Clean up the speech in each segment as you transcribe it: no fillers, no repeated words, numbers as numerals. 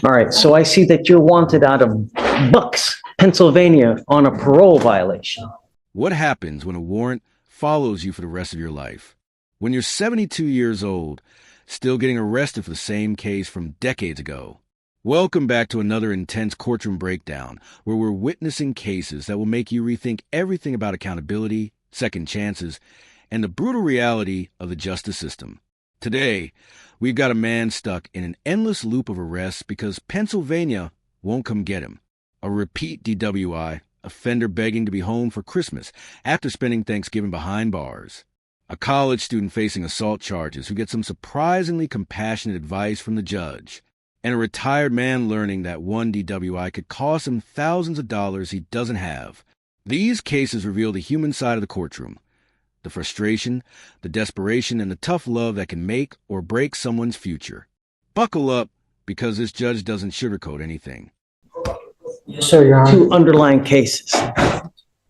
All right, so I see that you're wanted out of Bucks, Pennsylvania on a parole violation. What happens when a warrant follows you for the rest of your life? When you're 72 years old, still getting arrested for the same case from decades ago. Welcome back to another intense courtroom breakdown, where we're witnessing cases that will make you rethink everything about accountability, second chances, and the brutal reality of the justice system. Today, we've got a man stuck in an endless loop of arrests because Pennsylvania won't come get him. A repeat DWI, offender begging to be home for Christmas after spending Thanksgiving behind bars. A college student facing assault charges who gets some surprisingly compassionate advice from the judge. And a retired man learning that one DWI could cost him thousands of dollars he doesn't have. These cases reveal the human side of the courtroom. The frustration, the desperation, and the tough love that can make or break someone's future. Buckle up, because this judge doesn't sugarcoat anything. Yes, sir, Your Honor. Two underlying cases.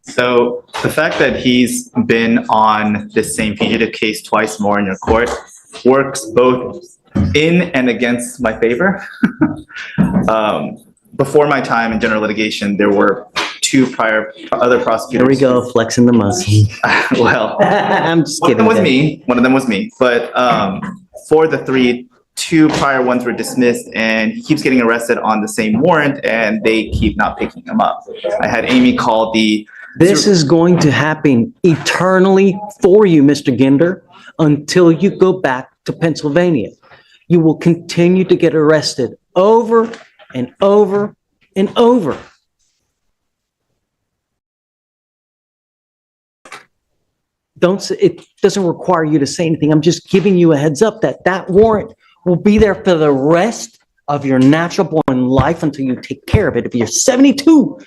So the fact that he's been on this same fugitive case twice more in your court works both in and against my favor. Before my time in general litigation, there were two prior other prosecutors. There we go, flexing the muscle. Well, I'm just kidding. One of them was me. But for the two prior ones were dismissed, and he keeps getting arrested on the same warrant, and they keep not picking him up. I had Amy call the... This is going to happen eternally for you, Mr. Ginder, until you go back to Pennsylvania. You will continue to get arrested over and over and over. It doesn't require you to say anything. I'm just giving you a heads up that that warrant will be there for the rest of your natural born life until you take care of it. If you're 72,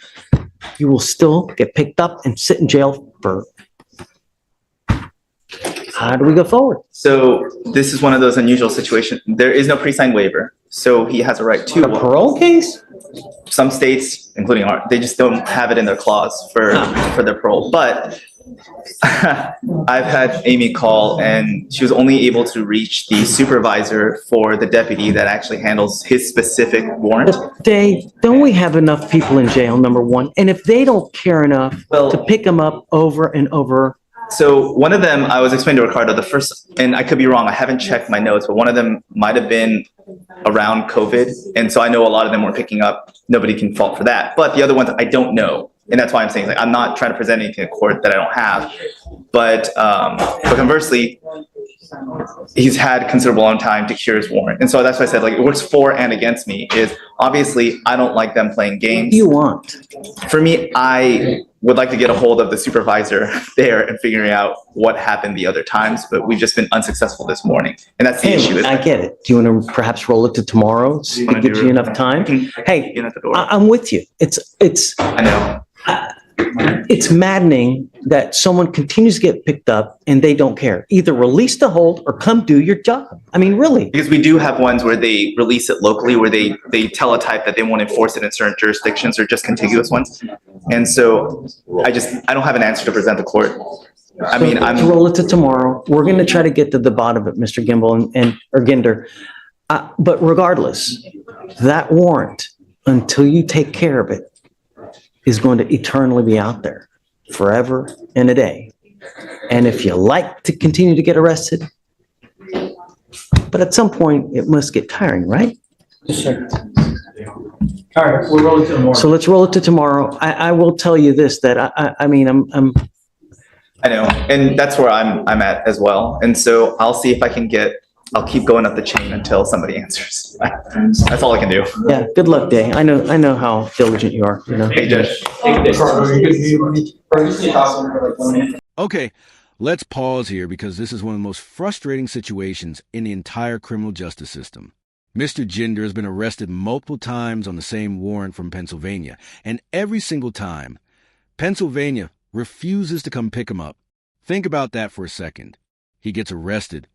you will still get picked up and sit in jail for... How do we go forward? So this is one of those unusual situations. There is no pre-signed waiver, so he has a right to... A parole case? Some states, including ours, they just don't have it in their clause for their parole. But I've had Amy call, and she was only able to reach the supervisor for the deputy that actually handles his specific warrant. Dave, don't we have enough people in jail, number one? And if they don't care enough to pick them up over and over... So one of them, I was explaining to Ricardo, the first, and I could be wrong, I haven't checked my notes, but one of them might have been around COVID. And so I know a lot of them weren't picking up. Nobody can fault for that. But the other ones, I don't know. And that's why I'm saying, like, I'm not trying to present anything to court that I don't have. But conversely, he's had considerable amount of time to cure his warrant. And so that's why I said, like, it works for and against me. Is obviously I don't like them playing games. What do you want? For me, I would like to get a hold of the supervisor there and figuring out what happened the other times, but we've just been unsuccessful this morning. And that's the issue. I get it. Do you want to perhaps roll it to tomorrow so it gives you enough time? Hey, I'm with you. I know. It's maddening that someone continues to get picked up and they don't care. Either release the hold or come do your job. I mean, really. Because we do have ones where they release it locally, where they teletype that they won't enforce it in certain jurisdictions or just contiguous ones. And so I don't have an answer to present the court. I mean, let's roll it to tomorrow. We're going to try to get to the bottom of it, Mr. Gimbel or Ginder. But regardless, that warrant, until you take care of it, is going to eternally be out there forever and a day. And if you like to continue to get arrested, but at some point it must get tiring, right? Yes, sir. All right, we'll roll it to tomorrow. So let's roll it to tomorrow. I will tell you this, that I mean, I know, and that's where I'm at as well. And so I'll see if I can I'll keep going up the chain until somebody answers. That's all I can do. Yeah, good luck, Day. I know how diligent you are, you know. Hey, Judge. Okay, let's pause here because this is one of the most frustrating situations in the entire criminal justice system. Mr. Ginder has been arrested multiple times on the same warrant from Pennsylvania, and every single time, Pennsylvania refuses to come pick him up. Think about that for a second. He gets arrested,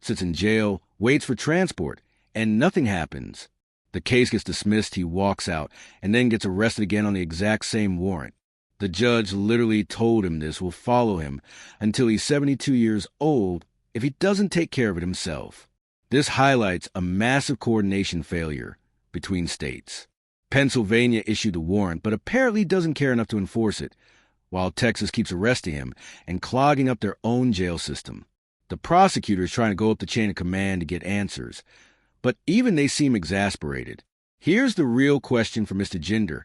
sits in jail, waits for transport, and nothing happens. The case gets dismissed, he walks out, and then gets arrested again on the exact same warrant. The judge literally told him this will follow him until he's 72 years old if he doesn't take care of it himself. This highlights a massive coordination failure. between states. Pennsylvania issued the warrant, but apparently doesn't care enough to enforce it, while Texas keeps arresting him and clogging up their own jail system. The prosecutor is trying to go up the chain of command to get answers, but even they seem exasperated. Here's the real question for Mr. Ginder.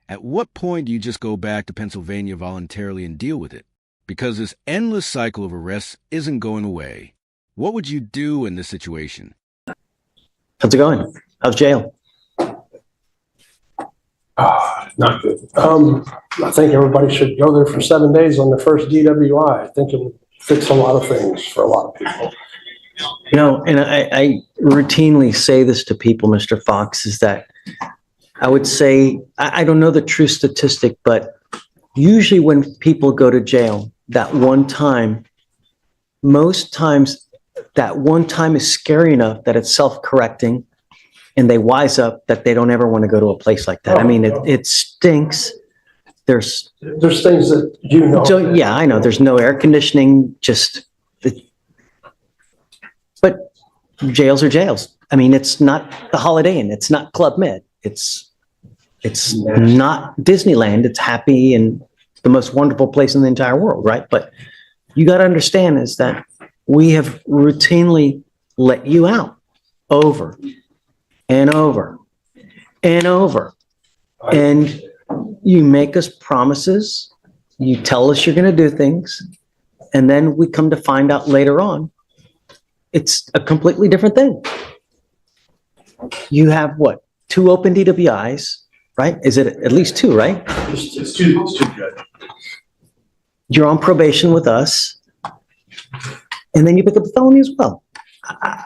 At what point do you just go back to Pennsylvania voluntarily and deal with it? Because this endless cycle of arrests isn't going away. What would you do in this situation? How's it going? How's jail? Not good. I think everybody should go there for 7 days on their first DWI. I think it would fix a lot of things for a lot of people. You know, and I routinely say this to people, Mr. Fox, is that I would say, I don't know the true statistic, but usually when people go to jail, that one time, most times that one time is scary enough that it's self-correcting and they wise up that they don't ever want to go to a place like that. I mean, it stinks. There's things that you know. So, yeah, I know there's no air conditioning, but jails are jails. I mean, it's not the Holiday Inn. It's not Club Med. It's not Disneyland. It's happy and the most wonderful place in the entire world, right? But you got to understand is that we have routinely let you out over and over and over. And you make us promises, you tell us you're going to do things, and then we come to find out later on, it's a completely different thing. You have what? 2 open DWIs, right? Is it at least 2, right? It's two, Judge. You're on probation with us, and then you pick up a felony as well.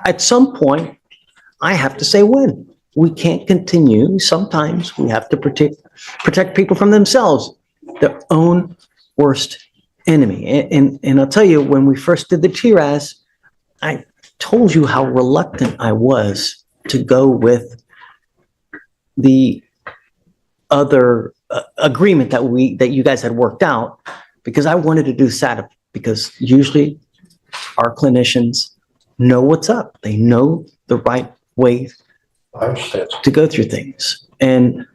At some point, I have to say when. We can't continue. Sometimes we have to protect people from themselves, their own worst enemy. And I'll tell you, when we first did the TRAS, I told you how reluctant I was to go with the other agreement that you guys had worked out, because I wanted to do SATA, because usually our clinicians know what's up. They know the right way I understand. to go through things. And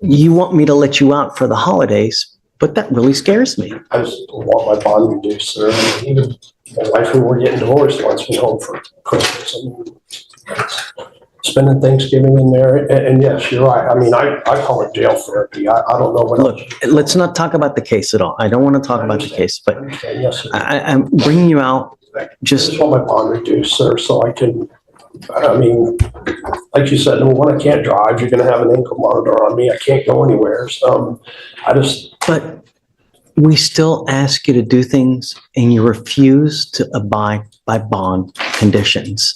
you want me to let you out for the holidays, but that really scares me. I just want my bond reduced, sir. I mean, even my wife, who we're getting divorced, wants me home for Christmas. I mean, spending Thanksgiving in there, and yes, you're right. I mean, I call it jail therapy. I don't know what Look, else. let's not talk about the case at all. I don't want to talk about the case, but Yes, sir. I'm bringing you out I just, just want my bond reduced, sir, so I can, I mean, like you said, number one, I can't drive. You're going to have an ankle monitor on me. I can't go anywhere. So but we still ask you to do things and you refuse to abide by bond conditions.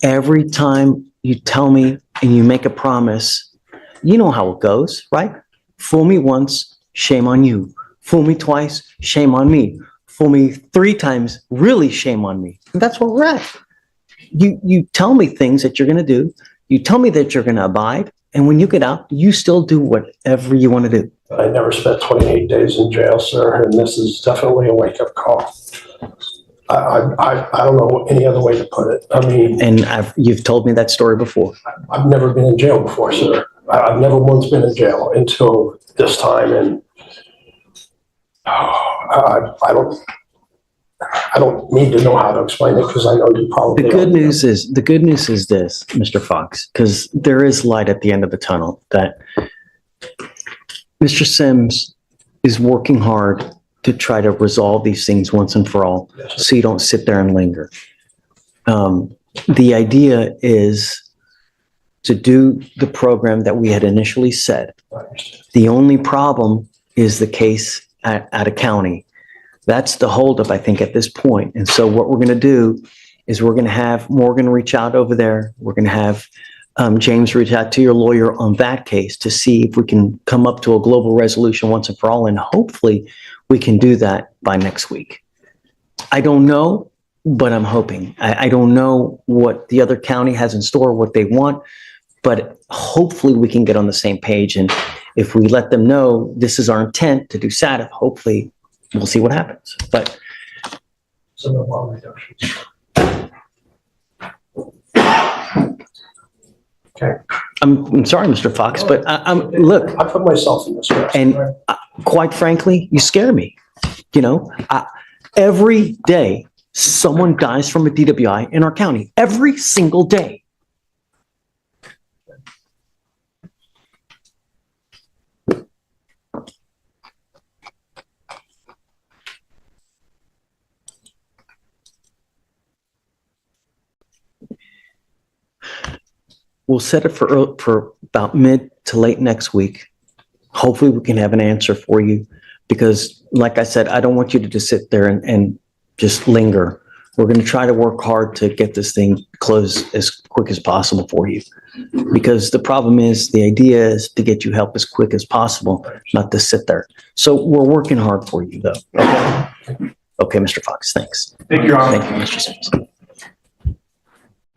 Every time you tell me and you make a promise, you know how it goes, right? Fool me once, shame on you. Fool me twice, shame on me. Fool me 3 times, really shame on me. And that's where we're at. You tell me things that you're going to do. You tell me that you're going to abide. And when you get out, you still do whatever you want to do. I never spent 28 days in jail, sir, and this is definitely a wake-up call. I don't know any other way to put it. I mean, And you've told me that story before. I've never been in jail before, sir. I've never once been in jail until this time, and I don't need to know how to explain it, because I know you probably. The good news is this, Mr. Fox, because there is light at the end of the tunnel, that Mr. Sims is working hard to try to resolve these things once and for all, so you don't sit there and linger. The idea is to do the program that we had initially said. The only problem is the case at a county. That's the holdup, I think, at this point. And so what we're going to do is we're going to have Morgan reach out over there. We're going to have James reach out to your lawyer on that case to see if we can come up to a global resolution once and for all. And hopefully we can do that by next week. I don't know, but I'm hoping. I don't know what the other county has in store, what they want, but hopefully we can get on the same page. And if we let them know this is our intent to do SATF, hopefully we'll see what happens. But So no bond reductions. Okay. I'm sorry, Mr. Fox, but look, I put myself in this mess. and quite frankly, you scare me. Every day, someone dies from a DWI in our county. Every single day. We'll set it for about mid to late next week. Hopefully we can have an answer for you because like I said, I don't want you to just sit there and just linger. We're going to try to work hard to get this thing closed as quick as possible for you. Because the problem is, the idea is to get you help as quick as possible, not to sit there. So we're working hard for you though. Okay, okay, Mr. Fox, thanks. Thank you, Your Honor. Thank you, Mr. Sims.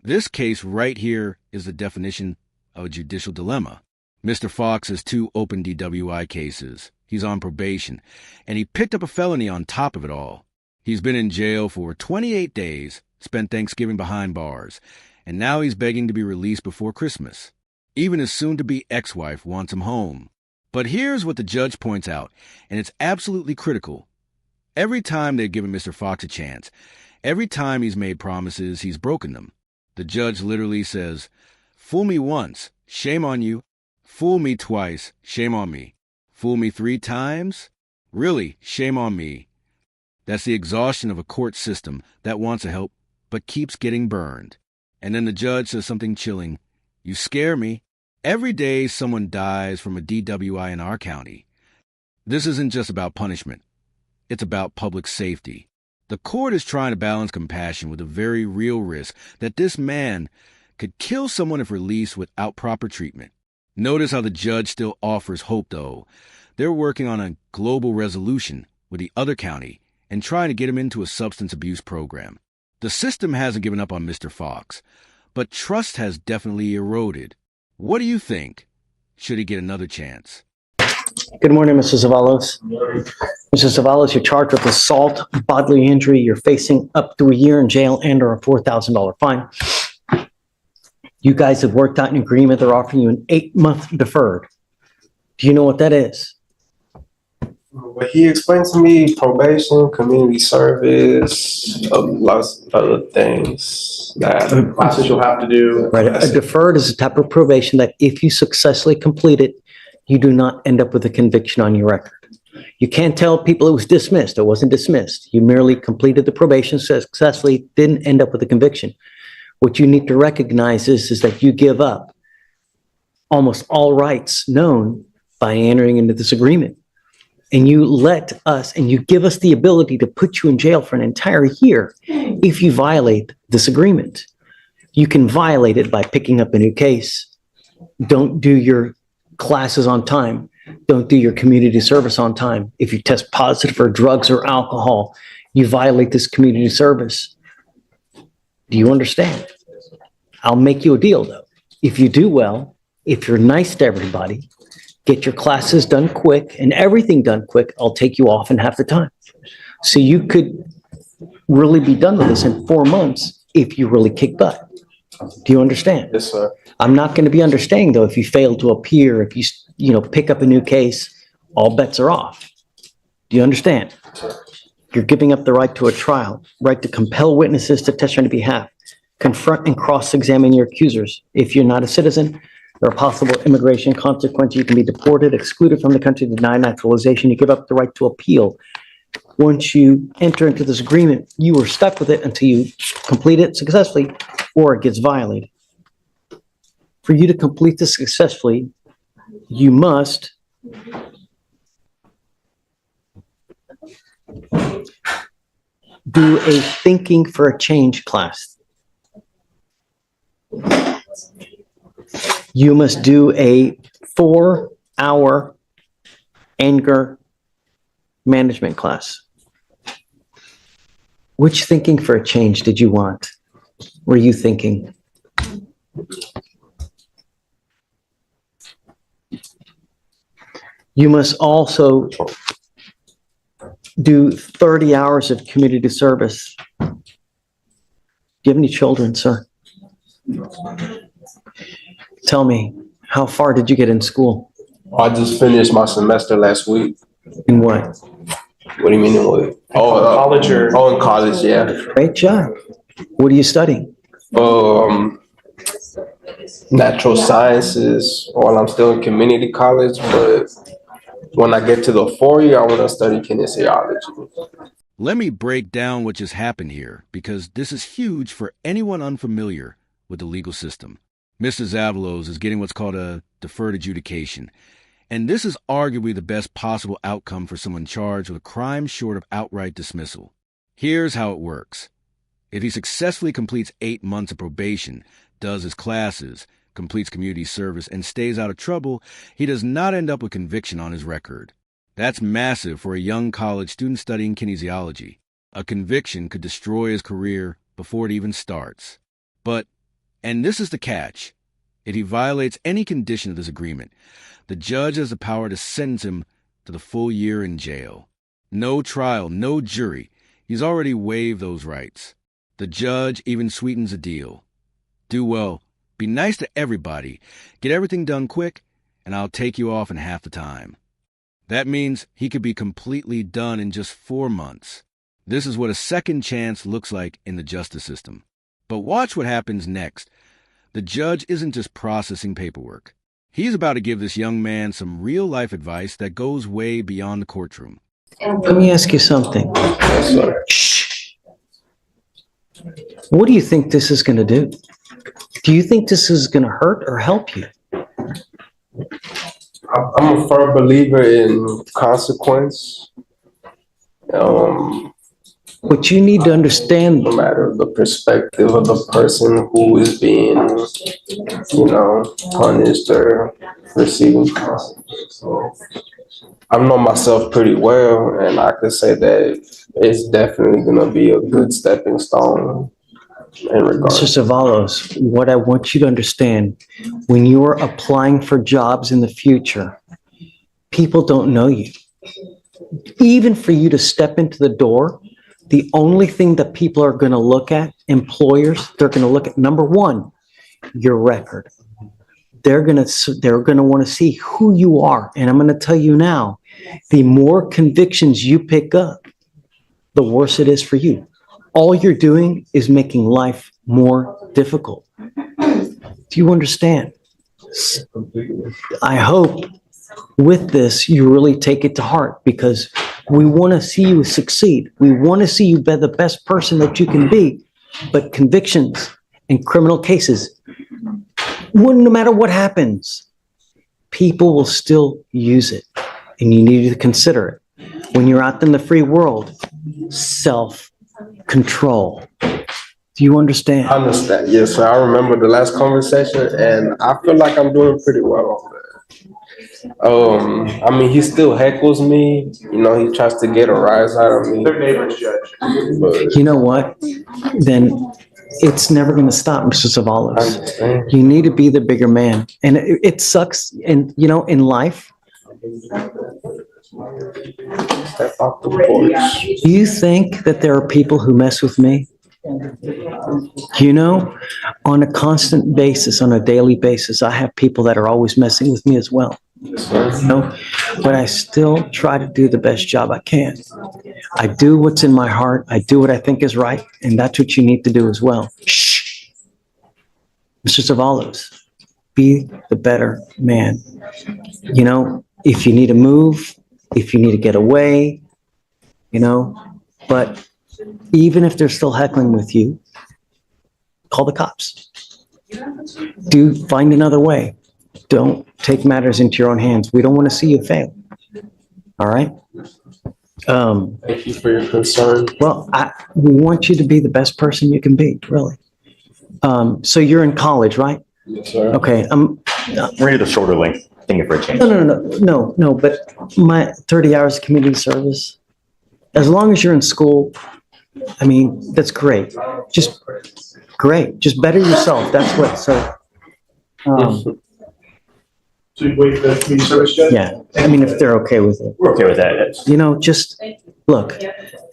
This case right here is the definition of a judicial dilemma. Mr. Fox has 2 open DWI cases. He's on probation, and he picked up a felony on top of it all. He's been in jail for 28 days, spent Thanksgiving behind bars, and now he's begging to be released before Christmas. Even his soon-to-be ex-wife wants him home. But here's what the judge points out, and it's absolutely critical. Every time they've given Mr. Fox a chance, every time he's made promises, he's broken them. The judge literally says, "Fool me once, shame on you. Fool me twice, shame on me. Fool me 3 times? Really, shame on me." That's the exhaustion of a court system that wants to help but keeps getting burned. And then the judge says something chilling. "You scare me. Every day someone dies from a DWI in our county. This isn't just about punishment. It's about public safety." The court is trying to balance compassion with a very real risk that this man could kill someone if released without proper treatment. Notice how the judge still offers hope, though. They're working on a global resolution with the other county and trying to get him into a substance abuse program. The system hasn't given up on Mr. Fox, but trust has definitely eroded. What do you think? Should he get another chance? Good morning, Mrs. Avalos. Mrs. Avalos, you're charged with assault, bodily injury. You're facing up to a year in jail and or a $4,000 fine. You guys have worked out an agreement. They're offering you an 8-month deferred. Do you know what that is? What he explained to me, probation, community service, lots of other things that Classes you'll have to do. Right. A deferred is a type of probation that if you successfully complete it, you do not end up with a conviction on your record. You can't tell people it was dismissed. It wasn't dismissed. You merely completed the probation successfully, didn't end up with a conviction. What you need to recognize is that you give up almost all rights known by entering into this agreement. And you let us, and you give us the ability to put you in jail for an entire year if you violate this agreement. You can violate it by picking up a new case. Don't do your classes on time. Don't do your community service on time. If you test positive for drugs or alcohol, you violate this community service. Do you understand? I'll make you a deal though. If you do well, if you're nice to everybody, get your classes done quick and everything done quick, I'll take you off in half the time. So you could really be done with this in 4 months if you really kick butt. Do you understand? yes, sir. I'm not going to be understanding though if you fail to appear, if you pick up a new case, all bets are off. Do you understand? You're giving up the right to a trial, right to compel witnesses to testify on your behalf, confront and cross-examine your accusers. If you're not a citizen, there are possible immigration consequences. You can be deported, excluded from the country, denied naturalization. You give up the right to appeal. Once you enter into this agreement, you are stuck with it until you complete it successfully or it gets violated. For you to complete this successfully, you must do a thinking for a change class. You must do a 4-hour anger management class. Which thinking for a change did you want? Were you thinking? You must also do 30 hours of community service. Do you have any children, sir? Tell me, How far did you get in school? I just finished my semester last week. In what? What do you mean in what? College or? Oh, in college, yeah. Great job. What are you studying? Natural sciences while I'm still in community college, but when I get to the 4 year, I want to study kinesiology. Let me break down what just happened here, because this is huge for anyone unfamiliar with the legal system. Mr. Zavalos is getting what's called a deferred adjudication, and this is arguably the best possible outcome for someone charged with a crime short of outright dismissal. Here's how it works. If he successfully completes 8 months of probation, does his classes, completes community service, and stays out of trouble, he does not end up with conviction on his record. That's massive for a young college student studying kinesiology. A conviction could destroy his career before it even starts. But, and this is the catch, if he violates any condition of this agreement, the judge has the power to sentence him to the full year in jail. No trial, no jury. He's already waived those rights. The judge even sweetens the deal. Do well, be nice to everybody, get everything done quick, and I'll take you off in half the time. That means he could be completely done in just 4 months. This is what a second chance looks like in the justice system. But watch what happens next. The judge isn't just processing paperwork. He's about to give this young man some real-life advice that goes way beyond the courtroom. Let me ask you something. Yes, sir. Shh. What do you think this is going to do? Do you think this is going to hurt or help you? I'm a firm believer in consequence. But you need to understand, No matter the perspective of the person who is being, punished or receiving consequence. So I know myself pretty well, and I could say that it's definitely going to be a good stepping stone in regards. Mr. Zavalos, what I want you to understand, when you are applying for jobs in the future, people don't know you. Even for you to step into the door, the only thing that people are going to look at, employers, they're going to look at, number one, your record. They're going to want to see who you are. And I'm going to tell you now, the more convictions you pick up, the worse it is for you. All you're doing is making life more difficult. Do you understand? I hope with this, you really take it to heart, because we want to see you succeed. We want to see you be the best person that you can be. But convictions and criminal cases, no matter what happens, people will still use it. And you need to consider it. When you're out in the free world, self-control. Do you understand? I understand. Yes, sir. I remember the last conversation, and I feel like I'm doing pretty well on that. He still heckles me. He tries to get a rise out of me. Their neighbor's judge. But You know what? Then it's never going to stop, Mr. I Zavalos. understand. You need to be the bigger man. And it sucks. And, in life, Step off the porch. do you think that there are people who mess with me? On a constant basis, on a daily basis, I have people that are always messing with me as well. But I still try to do the best job I can. I do what's in my heart. I do what I think is right. And that's what you need to do as well. Shh. Mr. Zavalos, be the better man. If you need to move, if you need to get away, but even if they're still heckling with you, call the cops. Find another way. Don't take matters into your own hands. We don't want to see you fail. All right? Thank you for your concern. Well, we want you to be the best person you can be, really. So you're in college, right? Yes, sir. Okay. We're here the shorter length. Thank you for a change. No, but my 30 hours of community service, as long as you're in school, that's great. Just great. Just better yourself. That's what, So you wait for the community service judge? yeah. If they're okay with it. We're okay with that. Just look,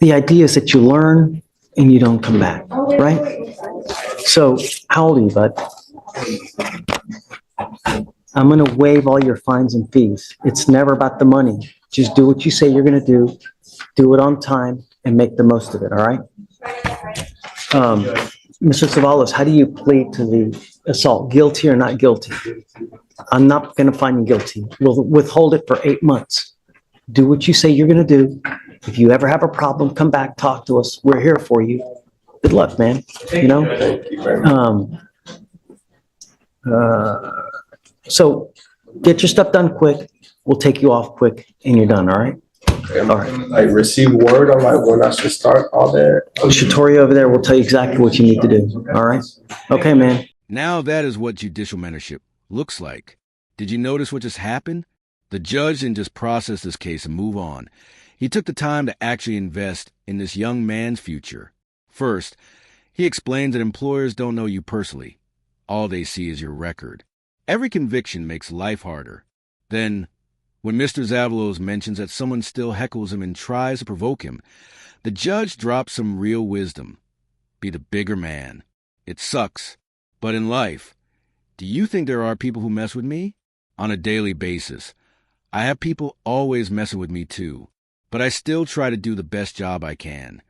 the idea is that you learn and you don't come back, right? So how old are you, bud? I'm going to waive all your fines and fees. It's never about the money. Just do what you say you're going to do it on time, and make the most of it, all right? Mr. Savalos, how do you plead to the assault? Guilty or not guilty? I'm not going to find you guilty. We'll withhold it for 8 months. Do what you say you're going to do. If you ever have a problem, come back, talk to us. We're here for you. Good luck, man. You know? Thank you very much. So get your stuff done quick. We'll take you off quick and you're done, all right? All right. Like receive word on like when I should start all that. Shatori over there will tell you exactly what you need to do, all right? Okay, man. Now that is what judicial mentorship looks like. Did you notice what just happened? The judge didn't just process this case and move on. He took the time to actually invest in this young man's future. First, he explains that employers don't know you personally. All they see is your record. Every conviction makes life harder. Then, when Mr. Zavalos mentions that someone still heckles him and tries to provoke him, the judge drops some real wisdom. Be the bigger man. It sucks. But in life, do you think there are people who mess with me? On a daily basis. I have people always messing with me too, but I still try to do the best job I can.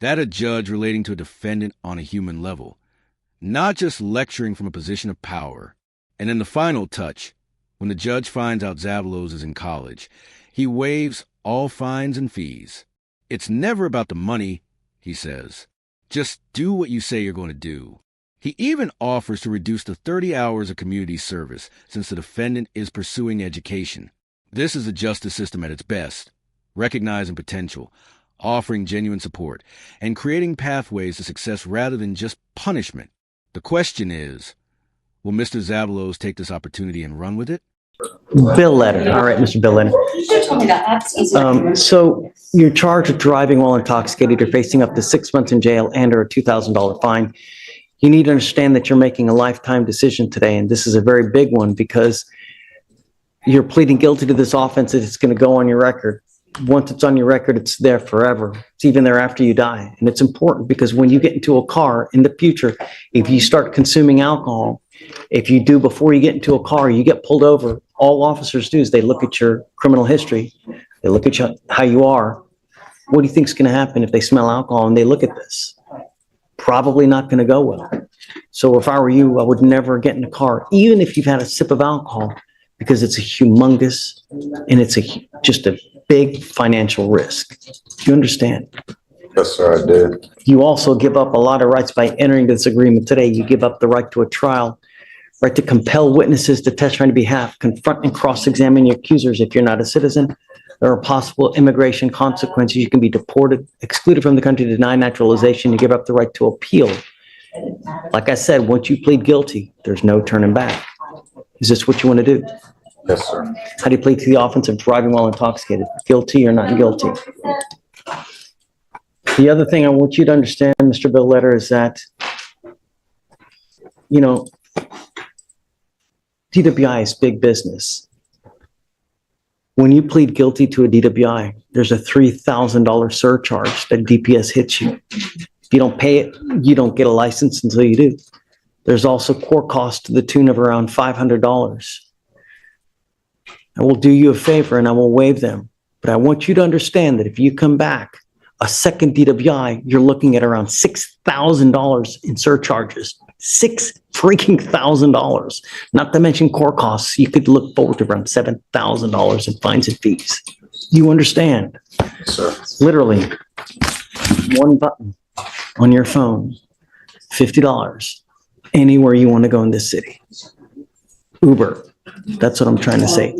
That a judge relating to a defendant on a human level, not just lecturing from a position of power. And then the final touch, when the judge finds out Zavalos is in college, he waives all fines and fees. It's never about the money, he says. Just do what you say you're going to do. He even offers to reduce to 30 hours of community service since the defendant is pursuing education. This is the justice system at its best, recognizing potential, offering genuine support, and creating pathways to success rather than just punishment. The question is, will Mr. Zavalos take this opportunity and run with it? Bill Letter. All right, Mr. Bill Letter. You should have told me that. That's easy. So you're charged with driving while intoxicated. You're facing up to 6 months in jail and or a $2,000 fine. You need to understand that you're making a lifetime decision today, and this is a very big one because you're pleading guilty to this offense that it's going to go on your record. Once it's on your record, it's there forever. It's even there after you die. And it's important because when you get into a car in the future, if you start consuming alcohol, if you do before you get into a car, you get pulled over. All officers do is they look at your criminal history. They look at you, how you are. What do you think is going to happen if they smell alcohol and they look at this? Probably not going to go well. So if I were you, I would never get in a car, even if you've had a sip of alcohol, because it's a humongous and it's just a big financial risk. Do you understand? Yes, sir, I did. You also give up a lot of rights by entering this agreement today. You give up the right to a trial, right to compel witnesses to testify on your behalf, confront and cross-examine your accusers if you're not a citizen. There are possible immigration consequences. You can be deported, excluded from the country, denied naturalization. You give up the right to appeal. Like I said, once you plead guilty, there's no turning back. Is this what you want to do? Yes, sir. How do you plead to the offense of driving while intoxicated? Guilty or not guilty? The other thing I want you to understand, Mr. Bill Letter, is that, you know, DWI is big business. When you plead guilty to a DWI, there's a $3,000 surcharge that DPS hits you. If you don't pay it, you don't get a license until you do. There's also court costs to the tune of around $500. I will do you a favor and I will waive them. But I want you to understand that if you come back a second DWI, you're looking at around $6,000 in surcharges. $6,000. Not to mention court costs. You could look forward to around $7,000 in fines and fees. You understand? Yes, sir. Literally, one button on your phone, $50, anywhere you want to go in this city. Uber. That's what I'm trying to say.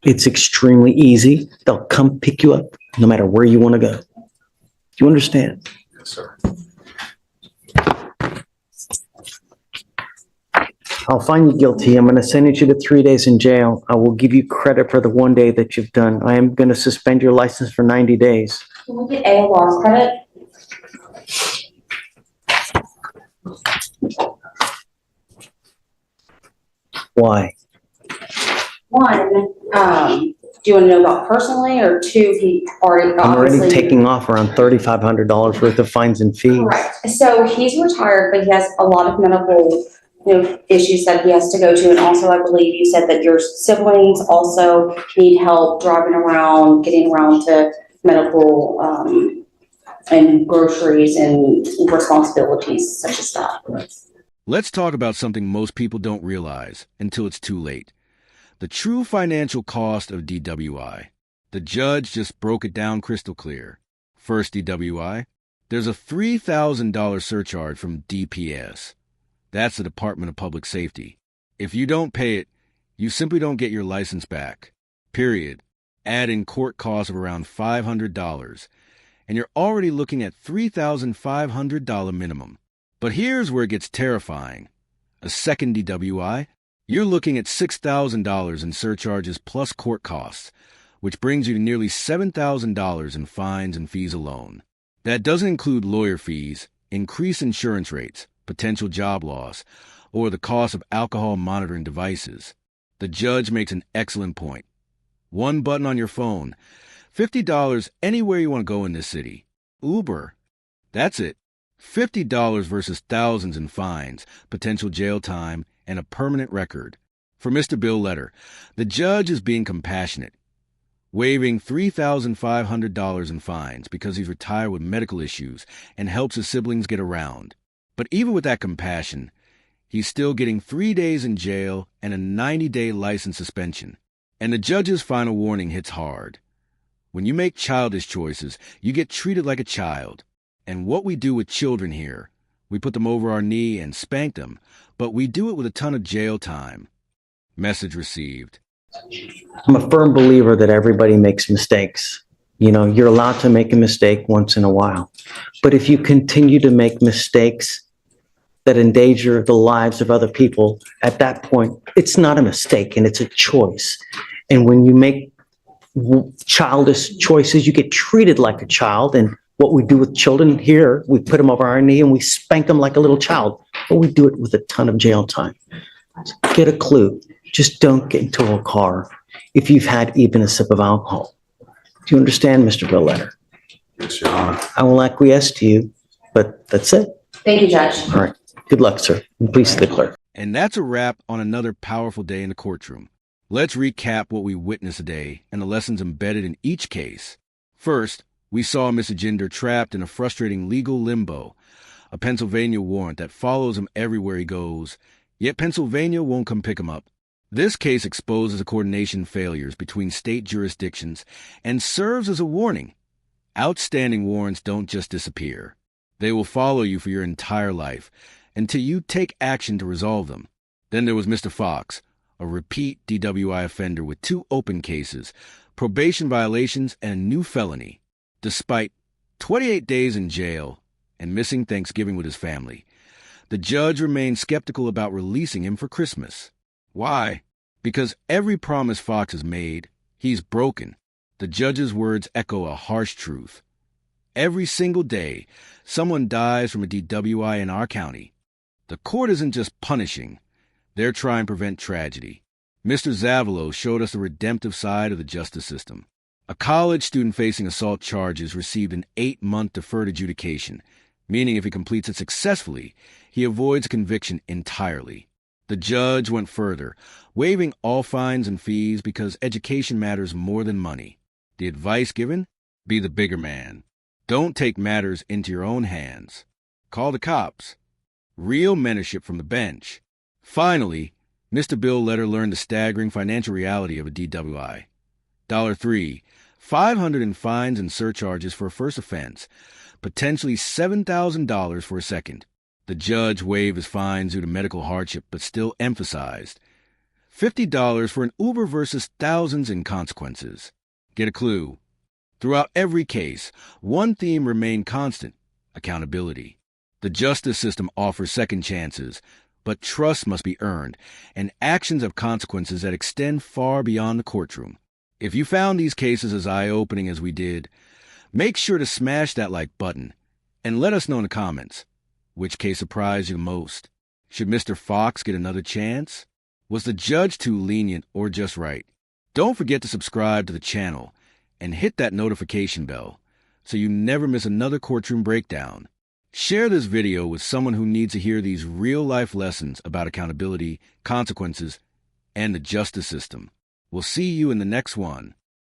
It's extremely easy. They'll come pick you up no matter where you want to go. Do you understand? Yes, sir. I'll find you guilty. I'm going to send you to 3 days in jail. I will give you credit for the 1 day that you've done. I am going to suspend your license for 90 days. Can we get ALR credit? Why? One, do you want to know about personally, or two, he already I'm already obviously. taking off around $3,500 worth of fines and fees. Correct. So he's retired, but he has a lot of medical issues that he has to go to. And also, I believe you said that your siblings also need help driving around, getting around to medical, and groceries and responsibilities such as that. Let's talk about something most people don't realize until it's too late. The true financial cost of DWI. The judge just broke it down crystal clear. First DWI, there's a $3,000 surcharge from DPS. That's the Department of Public Safety. If you don't pay it, you simply don't get your license back. Period. Add in court costs of around $500, and you're already looking at $3,500 minimum. But here's where it gets terrifying. A second DWI, you're looking at $6,000 in surcharges plus court costs, which brings you to nearly $7,000 in fines and fees alone. That doesn't include lawyer fees, increased insurance rates, potential job loss, or the cost of alcohol monitoring devices. The judge makes an excellent point. One button on your phone, $50 anywhere you want to go in this city. Uber, that's it. $50 versus thousands in fines, potential jail time, and a permanent record. For Mr. Bill Letter, the judge is being compassionate, waiving $3,500 in fines because he's retired with medical issues and helps his siblings get around. But even with that compassion, he's still getting 3 days in jail and a 90-day license suspension. And the judge's final warning hits hard. When you make childish choices, you get treated like a child. And what we do with children here, we put them over our knee and spank them, but we do it with a ton of jail time. Message received. I'm a firm believer that everybody makes mistakes. You're allowed to make a mistake once in a while. But if you continue to make mistakes that endanger the lives of other people, at that point, it's not a mistake and it's a choice. And when you make childish choices, you get treated like a child. And what we do with children here, we put them over our knee and we spank them like a little child. But we do it with a ton of jail time. Get a clue. Just don't get into a car if you've had even a sip of alcohol. Do you understand, Mr. Bill Letter? Yes, Your Honor. I will acquiesce to you, but that's it. Thank you, Judge. All right. Good luck, sir. And please see the clerk. And that's a wrap on another powerful day in the courtroom. Let's recap what we witnessed today and the lessons embedded in each case. First, we saw Mr. Gender trapped in a frustrating legal limbo, a Pennsylvania warrant that follows him everywhere he goes, yet Pennsylvania won't come pick him up. This case exposes the coordination failures between state jurisdictions and serves as a warning. Outstanding warrants don't just disappear. They will follow you for your entire life until you take action to resolve them. Then there was Mr. Fox, a repeat DWI offender with 2 open cases, probation violations, and a new felony. Despite 28 days in jail and missing Thanksgiving with his family, the judge remained skeptical about releasing him for Christmas. Why? Because every promise Fox has made, he's broken. The judge's words echo a harsh truth. Every single day, someone dies from a DWI in our county. The court isn't just punishing. They're trying to prevent tragedy. Mr. Zavalo showed us the redemptive side of the justice system. A college student facing assault charges received an 8-month deferred adjudication, meaning if he completes it successfully, he avoids conviction entirely. The judge went further, waiving all fines and fees because education matters more than money. The advice given? Be the bigger man. Don't take matters into your own hands. Call the cops. Real mentorship from the bench. Finally, Mr. Bill Letter learned the staggering financial reality of a DWI. $3, $500 in fines and surcharges for a first offense, potentially $7,000 for a second. The judge waived his fines due to medical hardship, but still emphasized $50 for an Uber versus thousands in consequences. Get a clue. Throughout every case, one theme remained constant: accountability. The justice system offers second chances, but trust must be earned, and actions have consequences that extend far beyond the courtroom. If you found these cases as eye-opening as we did, make sure to smash that like button and let us know in the comments. Which case surprised you the most? Should Mr. Fox get another chance? Was the judge too lenient or just right? Don't forget to subscribe to the channel and hit that notification bell so you never miss another courtroom breakdown. Share this video with someone who needs to hear these real-life lessons about accountability, consequences, and the justice system. We'll see you in the next one.